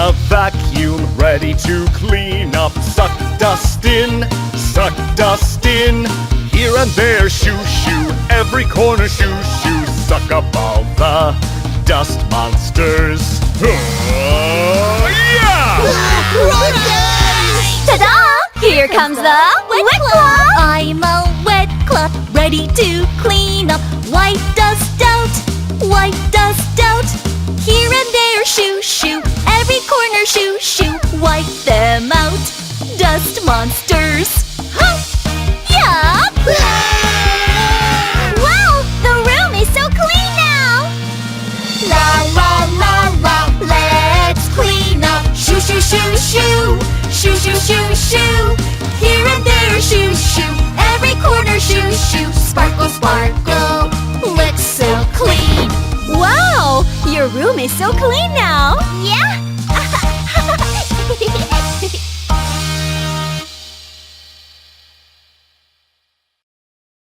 a vacuum ready to clean up. Suck dust in, suck dust in. Here and there, shoo, shoo, every corner, shoo, shoo. Suck up all the dust monsters. Yeah! Run, guys! Tada! Here comes the wet cloth! I'm a wet cloth ready to clean up. Wipe dust out, wipe dust out. Here and there, shoo, shoo, every corner, shoo, shoo. Wipe them out, dust monsters. Huh? Yup! Wow, the room is so clean now! La la la la, let's clean up. Shoo, shoo, shoo, shoo, shoo, shoo, shoo, shoo. Here and there, shoo, shoo, every corner, shoo, shoo. Sparkle, sparkle, looks so clean. Wow! Your room is so clean now! Yeah!